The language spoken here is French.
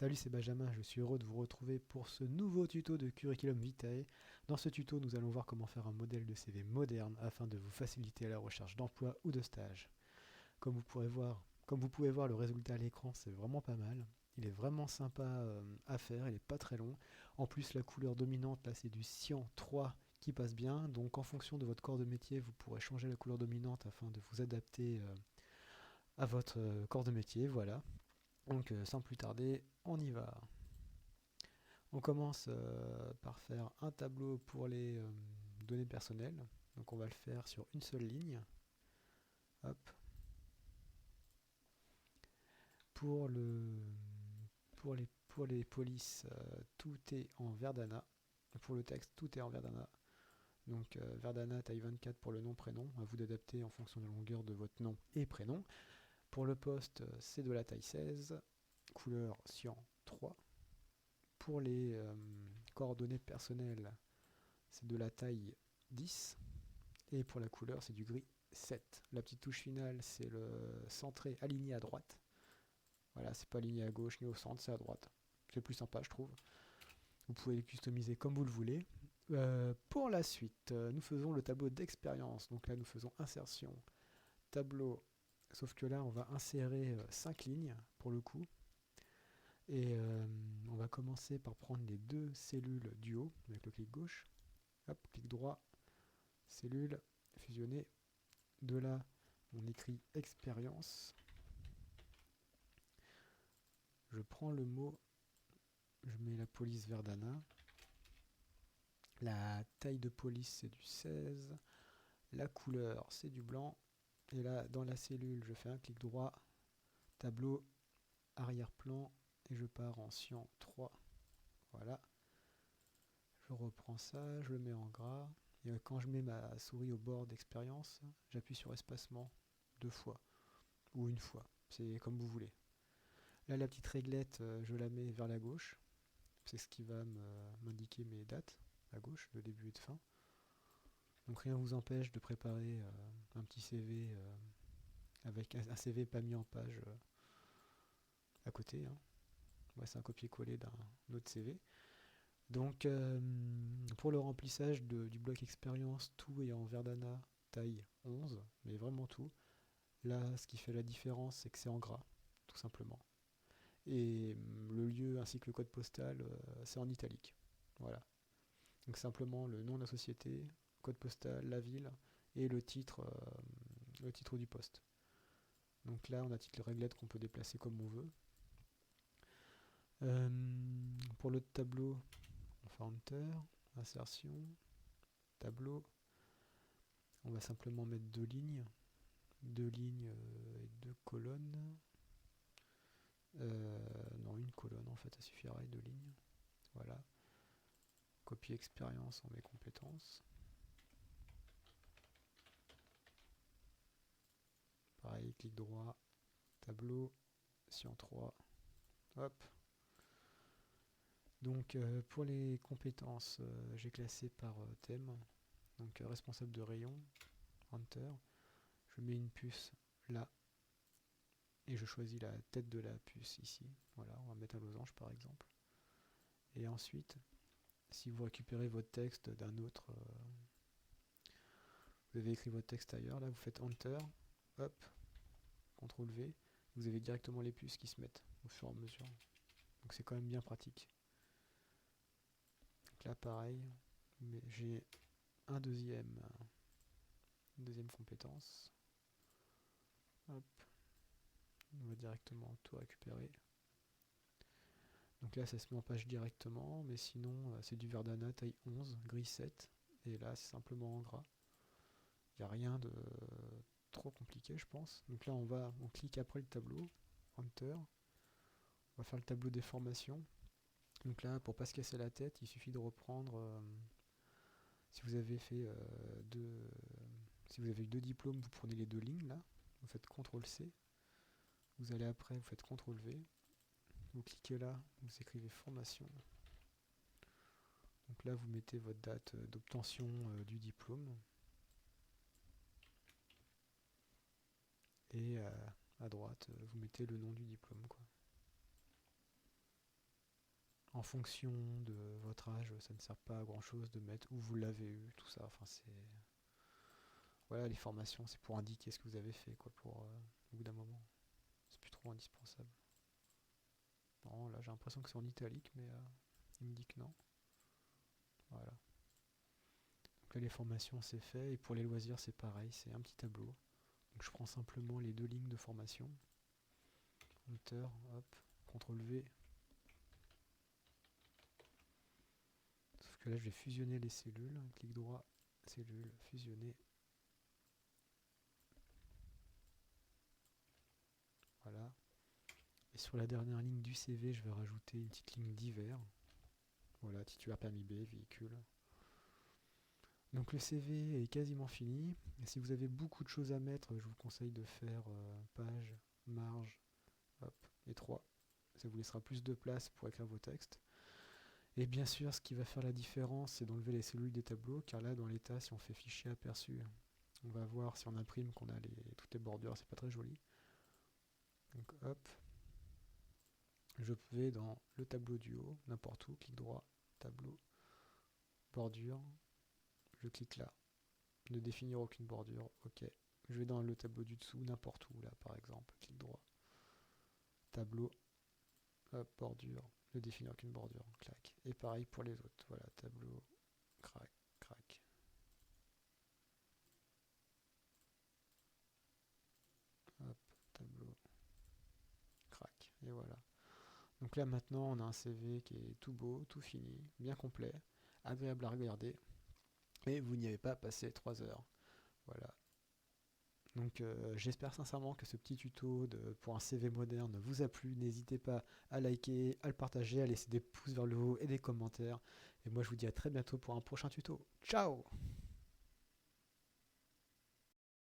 Salut, c'est Benjamin, je suis heureux de vous retrouver pour ce nouveau tuto de Curriculum Vitae. Dans ce tuto, nous allons voir comment faire un modèle de CV moderne afin de vous faciliter la recherche d'emploi ou de stage. Comme vous pouvez voir, le résultat à l'écran, c'est vraiment pas mal. Il est vraiment sympa à faire, il n'est pas très long. En plus, la couleur dominante, là, c'est du cyan 3 qui passe bien. Donc, en fonction de votre corps de métier, vous pourrez changer la couleur dominante afin de vous adapter à votre corps de métier. Voilà. Donc, sans plus tarder, on y va. On commence par faire un tableau pour les données personnelles. Donc on va le faire sur une seule ligne. Hop. Pour, le, pour les polices, tout est en Verdana. Pour le texte, tout est en Verdana. Donc Verdana taille 24 pour le nom prénom. À vous d'adapter en fonction de la longueur de votre nom et prénom. Pour le poste, c'est de la taille 16. Couleur cyan 3. Pour les coordonnées personnelles, c'est de la taille 10. Et pour la couleur, c'est du gris 7. La petite touche finale, c'est le centré aligné à droite. Voilà, c'est pas aligné à gauche ni au centre, c'est à droite. C'est plus sympa, je trouve. Vous pouvez le customiser comme vous le voulez. Pour la suite, nous faisons le tableau d'expérience. Donc là, nous faisons insertion, tableau. Sauf que là, on va insérer 5 lignes pour le coup. Et on va commencer par prendre les deux cellules du haut avec le clic gauche. Hop, clic droit, cellule, fusionner. De là, on écrit expérience. Je prends le mot, je mets la police Verdana. La taille de police, c'est du 16. La couleur, c'est du blanc. Et là, dans la cellule, je fais un clic droit, tableau, arrière-plan, et je pars en cyan 3. Voilà. Je reprends ça, je le mets en gras. Et quand je mets ma souris au bord d'expérience, j'appuie sur espacement 2 fois. Ou une fois. C'est comme vous voulez. Là, la petite réglette, je la mets vers la gauche. C'est ce qui va m'indiquer mes dates à gauche, de début et de fin. Donc rien ne vous empêche de préparer un petit CV avec un CV pas mis en page à côté. Hein. Ouais, c'est un copier-coller d'un autre CV. Donc pour le remplissage du bloc expérience, tout est en Verdana taille 11, mais vraiment tout. Là, ce qui fait la différence, c'est que c'est en gras, tout simplement. Et le lieu ainsi que le code postal, c'est en italique. Voilà. Donc simplement le nom de la société, code postal, la ville et le titre du poste. Donc là, on a titre réglette qu'on peut déplacer comme on veut. Euh, pour le tableau, on fait Enter, insertion, tableau. On va simplement mettre 2 lignes, 2 lignes et 2 colonnes. Non, une colonne en fait, ça suffirait, 2 lignes. Voilà. Copier expérience, on met compétences. Pareil, clic droit, tableau, cyan 3. Hop. Donc pour les compétences, j'ai classé par thème. Donc responsable de rayon, Enter. Je mets une puce là. Et je choisis la tête de la puce ici. Voilà, on va mettre un losange par exemple. Et ensuite, si vous récupérez votre texte d'un autre, vous avez écrit votre texte ailleurs, là vous faites Enter, hop, CTRL V, vous avez directement les puces qui se mettent au fur et à mesure. Donc c'est quand même bien pratique. Donc là pareil, mais j'ai une deuxième compétence. Hop, on va directement tout récupérer. Donc là ça se met en page directement, mais sinon c'est du Verdana taille 11, gris 7, et là c'est simplement en gras. Il n'y a rien de trop compliqué je pense. Donc là on clique après le tableau, Enter, on va faire le tableau des formations. Donc là pour pas se casser la tête, il suffit de reprendre, si vous avez fait si vous avez eu 2 diplômes, vous prenez les 2 lignes là, vous faites CTRL C, vous allez après, vous faites CTRL V, vous cliquez là, vous écrivez formation. Donc là vous mettez votre date d'obtention du diplôme. Et à droite, vous mettez le nom du diplôme, quoi. en fonction de votre âge, ça ne sert pas à grand chose de mettre où vous l'avez eu, tout ça. Enfin, c'est. Voilà, les formations, c'est pour indiquer ce que vous avez fait, quoi, pour au bout d'un moment. C'est plus trop indispensable. Non, là, j'ai l'impression que c'est en italique, mais il me dit que non. Voilà. Donc là, les formations, c'est fait. Et pour les loisirs, c'est pareil, c'est un petit tableau. Donc je prends simplement les 2 lignes de formation. Enter, hop, CTRL V. Sauf que là, je vais fusionner les cellules. Clic droit, cellule, fusionner. Voilà. Et sur la dernière ligne du CV, je vais rajouter une petite ligne divers. Voilà, titulaire permis B, véhicule. Donc le CV est quasiment fini. Et si vous avez beaucoup de choses à mettre, je vous conseille de faire page, marge, hop, et 3. Ça vous laissera plus de place pour écrire vos textes. Et bien sûr, ce qui va faire la différence, c'est d'enlever les cellules des tableaux, car là, dans l'état, si on fait fichier aperçu, on va voir si on imprime qu'on a toutes les bordures, c'est pas très joli. Donc hop, je vais dans le tableau du haut, n'importe où, clic droit, tableau, bordure, je clique là, ne définir aucune bordure, ok. Je vais dans le tableau du dessous, n'importe où, là par exemple, clic droit, tableau, hop, bordure, ne définir aucune bordure, clac. Et pareil pour les autres, voilà, tableau, crac, crac. Hop, tableau, crac, et voilà. Donc là maintenant on a un CV qui est tout beau, tout fini, bien complet, agréable à regarder, et vous n'y avez pas passé 3 heures. Voilà. Donc j'espère sincèrement que ce petit tuto pour un CV moderne vous a plu. N'hésitez pas à liker, à le partager, à laisser des pouces vers le haut et des commentaires. Et moi je vous dis à très bientôt pour un prochain tuto. Ciao!